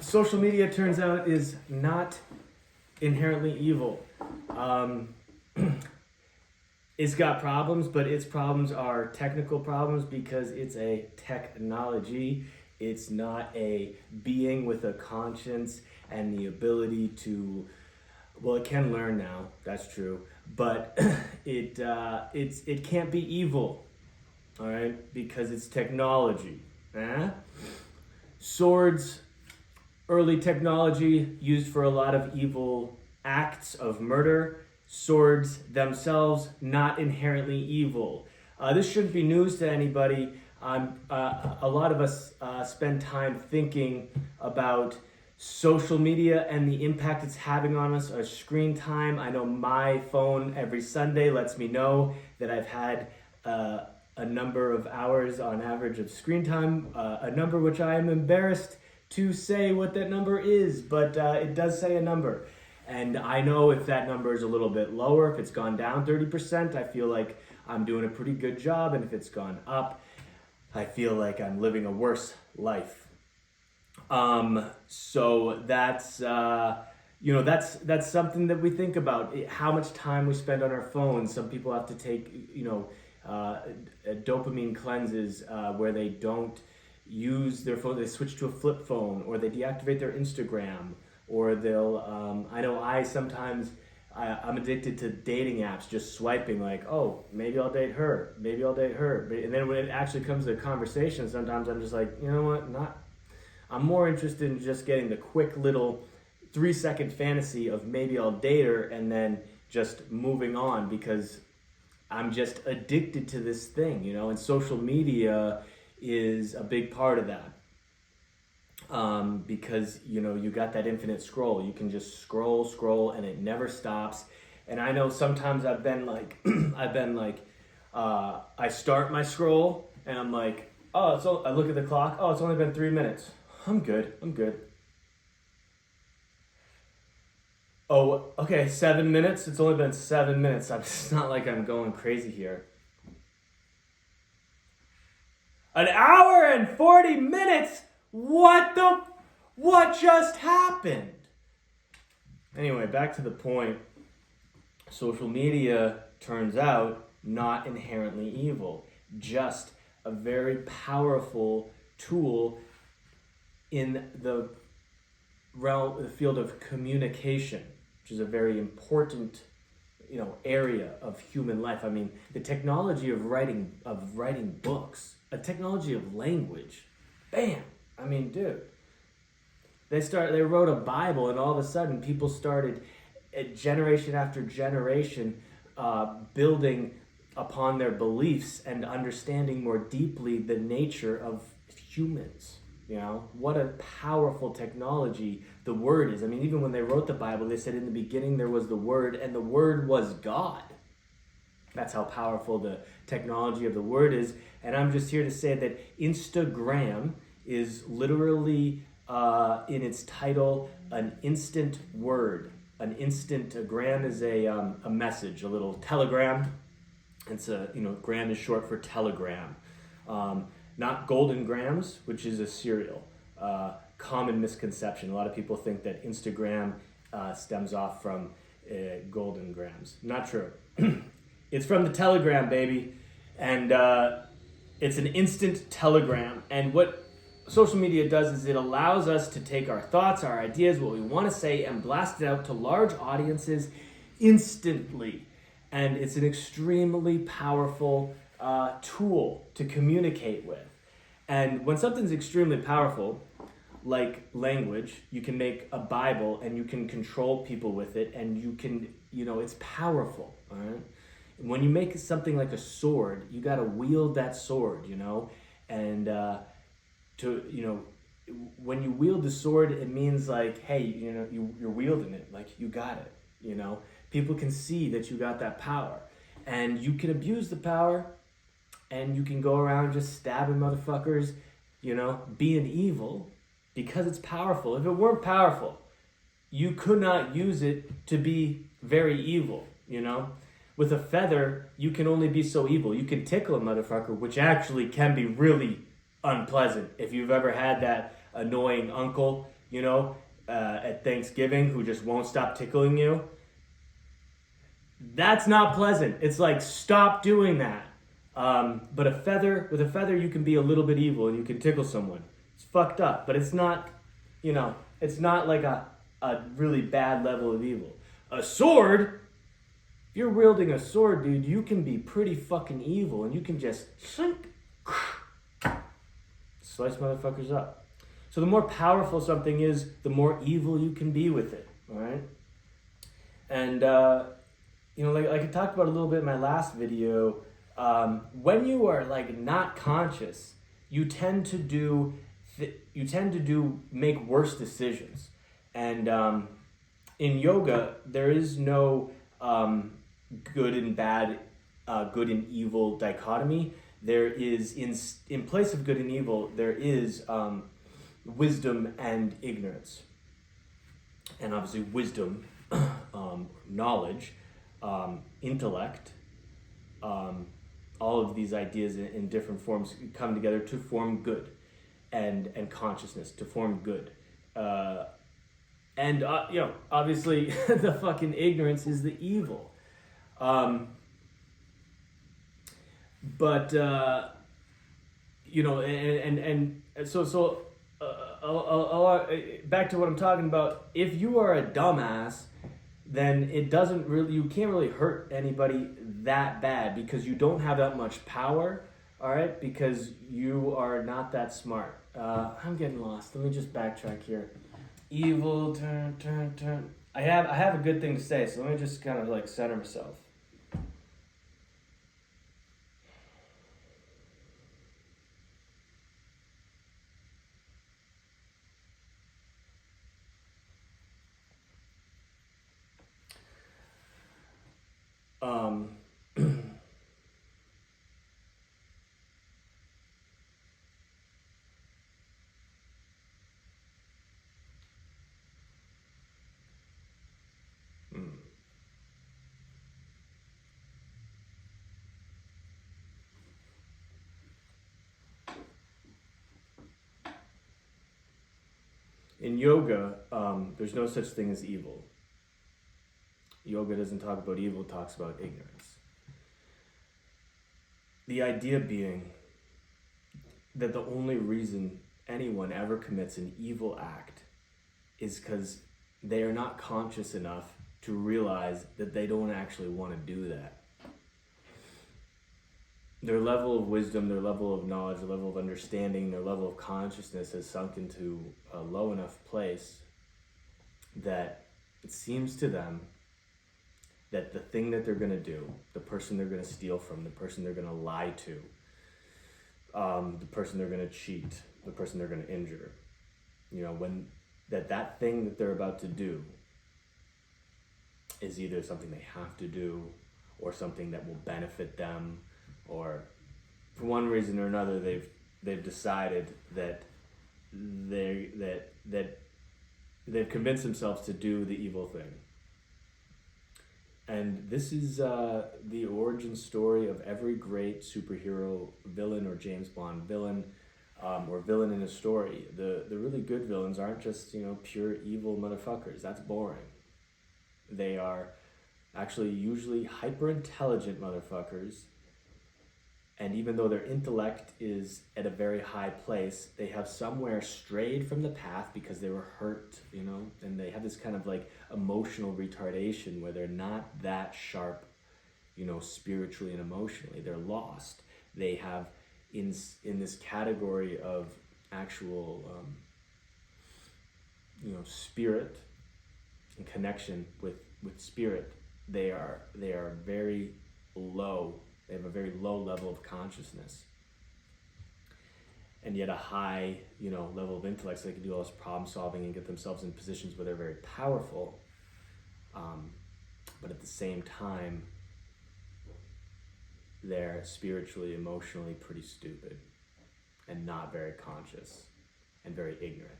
Social media, turns out, is not inherently evil. It's got problems, but its problems are technical problems because it's a technology. It's not a being with a conscience and the ability to, well, it can learn now, that's true, but it can't be evil, all right, because it's technology. Swords, early technology used for a lot of evil acts of murder. Swords themselves, not inherently evil. This shouldn't be news to anybody. A lot of us spend time thinking about social media and the impact it's having on us, our screen time. I know my phone every Sunday lets me know that I've had a number of hours on average of screen time, a number which I am embarrassed to say what that number is, but it does say a number. And I know if that number is a little bit lower, if it's gone down 30%, I feel like I'm doing a pretty good job. And if it's gone up, I feel like I'm living a worse life. So that's, that's something that we think about. How much time we spend on our phones. Some people have to take, dopamine cleanses where they don't use their phone. They switch to a flip phone, or they deactivate their Instagram. Or they'll, I'm addicted to dating apps, just swiping like, oh, maybe I'll date her, maybe I'll date her. And then when it actually comes to a conversation, sometimes I'm just like, you know what, I'm more interested in just getting the quick little 3-second fantasy of maybe I'll date her and then just moving on because I'm just addicted to this thing, and social media is a big part of that. Because you got that infinite scroll. You can just scroll and it never stops. And I know sometimes I've been like I start my scroll and I'm like, I look at the clock, it's only been 3 minutes. I'm good. Oh, okay, 7 minutes. It's only been 7 minutes. It's not like I'm going crazy here. An hour and 40 minutes. What just happened? Anyway, back to the point. Social media, turns out, not inherently evil. Just a very powerful tool in the field of communication, which is a very important, area of human life. I mean, the technology of writing books, a technology of language. Bam! I mean, dude, they wrote a Bible, and all of a sudden people started, generation after generation, building upon their beliefs and understanding more deeply the nature of humans. What a powerful technology the Word is. I mean, even when they wrote the Bible, they said in the beginning there was the Word, and the Word was God. That's how powerful the technology of the Word is. And I'm just here to say that Instagram is literally, in its title, an instant word. An instantgram is a message, a little telegram. It's gram is short for telegram. Not Golden Grams, which is a cereal. Common misconception. A lot of people think that Instagram stems off from Golden Grams. Not true. It's from the Telegram, baby. And it's an instant telegram. And what social media does is it allows us to take our thoughts, our ideas, what we want to say, and blast it out to large audiences instantly. And it's an extremely powerful tool to communicate with. And when something's extremely powerful, like language, you can make a Bible and you can control people with it, and you can, it's powerful, all right? When you make something like a sword, you got to wield that sword, and when you wield the sword, it means like, hey, you're wielding it, like you got it, People can see that you got that power, and you can abuse the power, and you can go around just stabbing motherfuckers, being evil, because it's powerful. If it weren't powerful, you could not use it to be very evil, With a feather, you can only be so evil. You can tickle a motherfucker, which actually can be really unpleasant. If you've ever had that annoying uncle, at Thanksgiving who just won't stop tickling you. That's not pleasant. It's like, stop doing that. But with a feather, you can be a little bit evil and you can tickle someone. It's fucked up, but it's not, it's not like a really bad level of evil. A sword, if you're wielding a sword, dude, you can be pretty fucking evil and you can just slice motherfuckers up. So the more powerful something is, the more evil you can be with it, all right? And, like I talked about a little bit in my last video, when you are like not conscious, you tend to make worse decisions. And in yoga, there is no good and bad, good and evil dichotomy. There is, in place of good and evil, there is wisdom and ignorance. And obviously wisdom, knowledge, intellect, all of these ideas in different forms come together to form good, and consciousness to form good. Obviously the fucking ignorance is the evil. Back to what I'm talking about. If you are a dumbass, then you can't really hurt anybody that bad because you don't have that much power, all right? Because you are not that smart. I'm getting lost. Let me just backtrack here. Evil, turn. I have a good thing to say, so let me just kind of like center myself. In yoga, there's no such thing as evil. Yoga doesn't talk about evil, it talks about ignorance. The idea being that the only reason anyone ever commits an evil act is because they are not conscious enough to realize that they don't actually want to do that. Their level of wisdom, their level of knowledge, their level of understanding, their level of consciousness has sunk into a low enough place that it seems to them that the thing that they're going to do, the person they're going to steal from, the person they're going to lie to, the person they're going to cheat, the person they're going to injure, when that thing that they're about to do is either something they have to do or something that will benefit them, or for one reason or another they've decided that they've convinced themselves to do the evil thing. And this is the origin story of every great superhero villain or James Bond villain, or villain in a story. The really good villains aren't just pure evil motherfuckers. That's boring. They are actually usually hyper intelligent motherfuckers. And even though their intellect is at a very high place, they have somewhere strayed from the path because they were hurt, and they have this kind of like emotional retardation where they're not that sharp, spiritually and emotionally. They're lost. They have in this category of actual, spirit and connection with spirit. They are very low. They have a very low level of consciousness, and yet a high, level of intellect, so they can do all this problem solving and get themselves in positions where they're very powerful. But at the same time, they're spiritually, emotionally pretty stupid, and not very conscious, and very ignorant.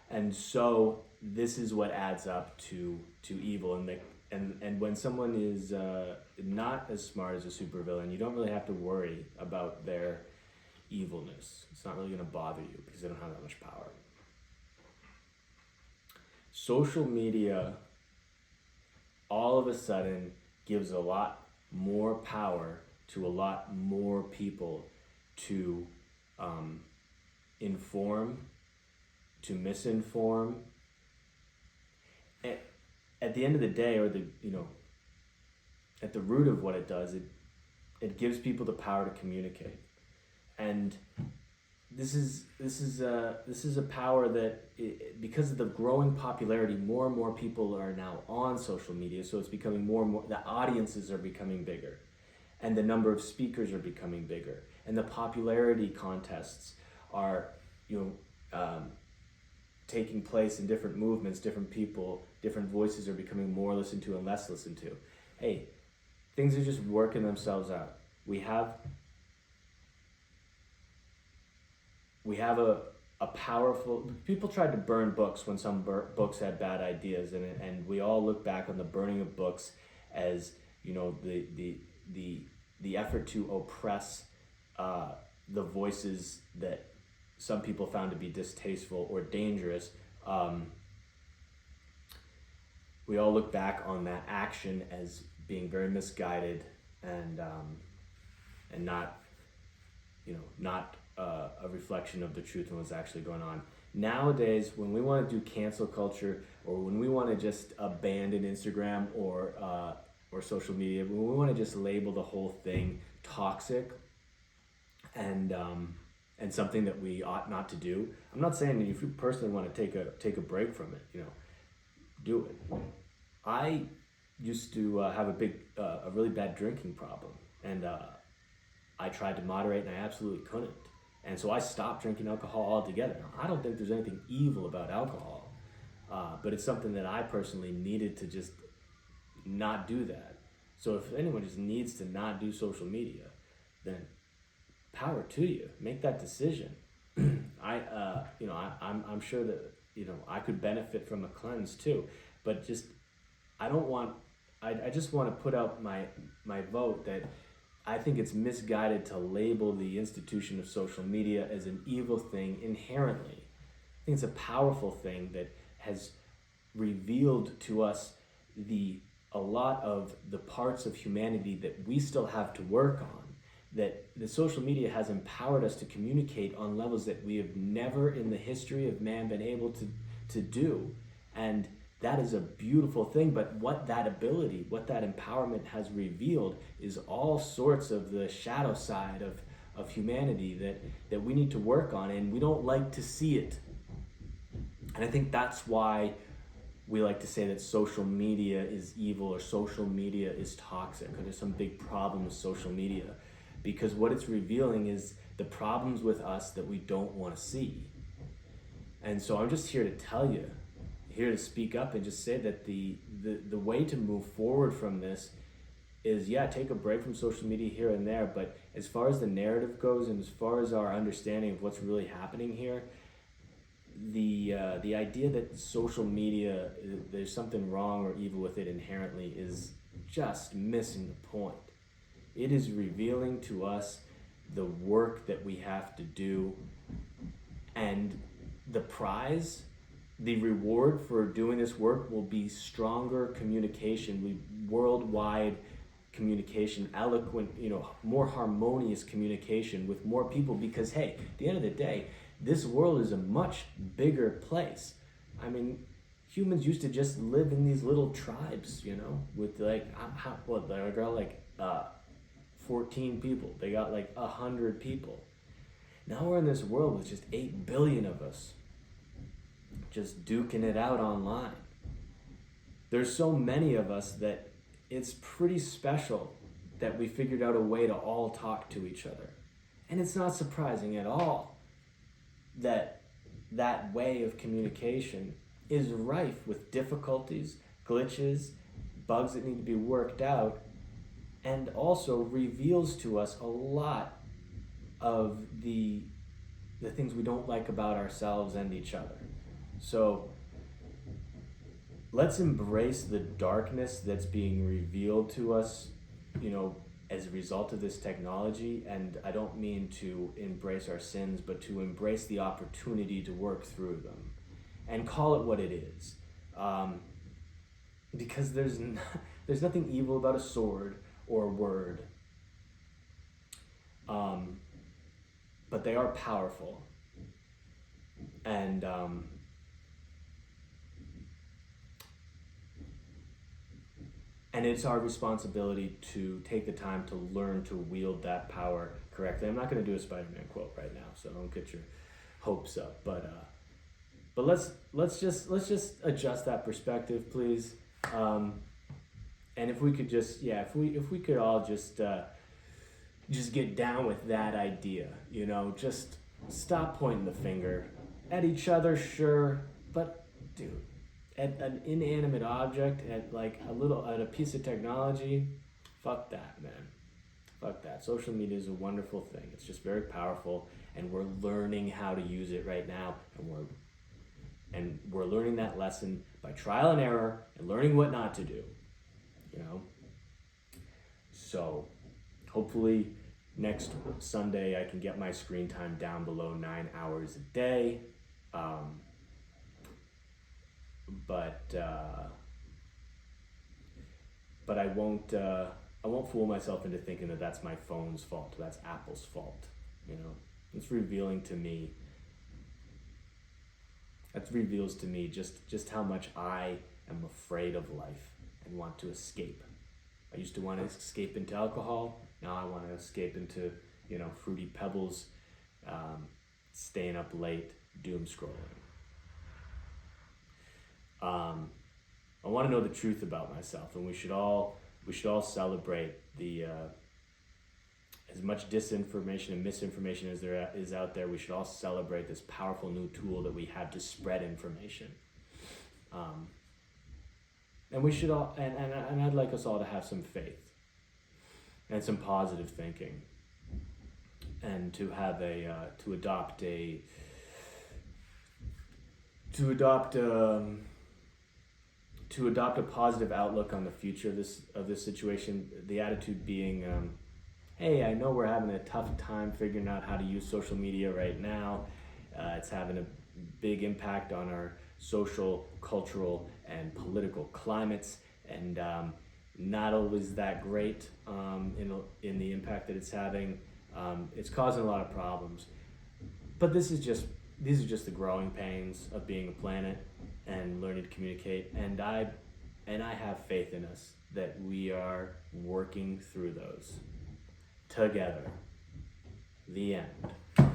And so this is what adds up to evil, and when someone is not as smart as a supervillain, you don't really have to worry about their evilness. It's not really going to bother you because they don't have that much power. Social media all of a sudden gives a lot more power to a lot more people to inform, to misinform. At the end of the day, or at the root of what it does, it gives people the power to communicate, and this is a power that, because of the growing popularity, more and more people are now on social media. So it's becoming more and more. The audiences are becoming bigger, and the number of speakers are becoming bigger, and the popularity contests are taking place in different movements. Different people, different voices are becoming more listened to and less listened to. Hey, things are just working themselves out. We have a powerful. People tried to burn books when some books had bad ideas, and we all look back on the burning of books as the effort to oppress the voices that some people found to be distasteful or dangerous. We all look back on that action as being very misguided and not a reflection of the truth and what's actually going on. Nowadays, when we want to do cancel culture, or when we want to just abandon Instagram or social media, when we want to just label the whole thing toxic and something that we ought not to do. I'm not saying that if you personally want to take a break from it, do it. I used to have a really bad drinking problem, and I tried to moderate, and I absolutely couldn't. And so I stopped drinking alcohol altogether. Now, I don't think there's anything evil about alcohol, but it's something that I personally needed to just not do that. So if anyone just needs to not do social media, then power to you. Make that decision. I'm sure that I could benefit from a cleanse too, but I just want to put out my vote that I think it's misguided to label the institution of social media as an evil thing inherently. I think it's a powerful thing that has revealed to us a lot of the parts of humanity that we still have to work on. That the social media has empowered us to communicate on levels that we have never in the history of man been able to do. And that is a beautiful thing, but what that empowerment has revealed is all sorts of the shadow side of humanity that we need to work on, and we don't like to see it. And I think that's why we like to say that social media is evil or social media is toxic, or there's some big problem with social media, because what it's revealing is the problems with us that we don't want to see. And so I'm just here to tell you, here to speak up and just say that the way to move forward from this is, take a break from social media here and there, but as far as the narrative goes and as far as our understanding of what's really happening here, the idea that social media, there's something wrong or evil with it inherently, is just missing the point. It is revealing to us the work that we have to do, and the prize, the reward for doing this work will be stronger communication, worldwide communication, eloquent, more harmonious communication with more people, because hey, at the end of the day, this world is a much bigger place. I mean, humans used to just live in these little tribes, with they got 14 people. They got 100 people. Now we're in this world with just 8 billion of us, just duking it out online. There's so many of us that it's pretty special that we figured out a way to all talk to each other. And it's not surprising at all that that way of communication is rife with difficulties, glitches, bugs that need to be worked out, and also reveals to us a lot of the things we don't like about ourselves and each other. So let's embrace the darkness that's being revealed to us, as a result of this technology, and I don't mean to embrace our sins, but to embrace the opportunity to work through them and call it what it is. Because there's nothing evil about a sword or a word, but they are powerful, and it's our responsibility to take the time to learn to wield that power correctly. I'm not going to do a Spider-Man quote right now, so don't get your hopes up. But let's just adjust that perspective, please. And if we could just, if we could all just get down with that idea, just stop pointing the finger at each other, sure, but dude, at an inanimate object, at a piece of technology, fuck that, man. Fuck that. Social media is a wonderful thing. It's just very powerful, and we're learning how to use it right now, and we're learning that lesson by trial and error and learning what not to do. So hopefully next Sunday I can get my screen time down below 9 hours a day. But I won't fool myself into thinking that that's my phone's fault. That's Apple's fault. It's revealing to me. That reveals to me just how much I am afraid of life and want to escape. I used to want to escape into alcohol. Now I want to escape into Fruity Pebbles, staying up late, doom scrolling. I want to know the truth about myself, and we should all celebrate the as much disinformation and misinformation as there is out there. We should all celebrate this powerful new tool that we have to spread information. And we should all, and I'd like us all to have some faith and some positive thinking, and to have to adopt a positive outlook on the future of this situation. The attitude being, hey, I know we're having a tough time figuring out how to use social media right now. It's having a big impact on our social, cultural, and political climates, and not always that great in the impact that it's having. It's causing a lot of problems. But these are just the growing pains of being a planet and learning to communicate. And I have faith in us that we are working through those together. The end.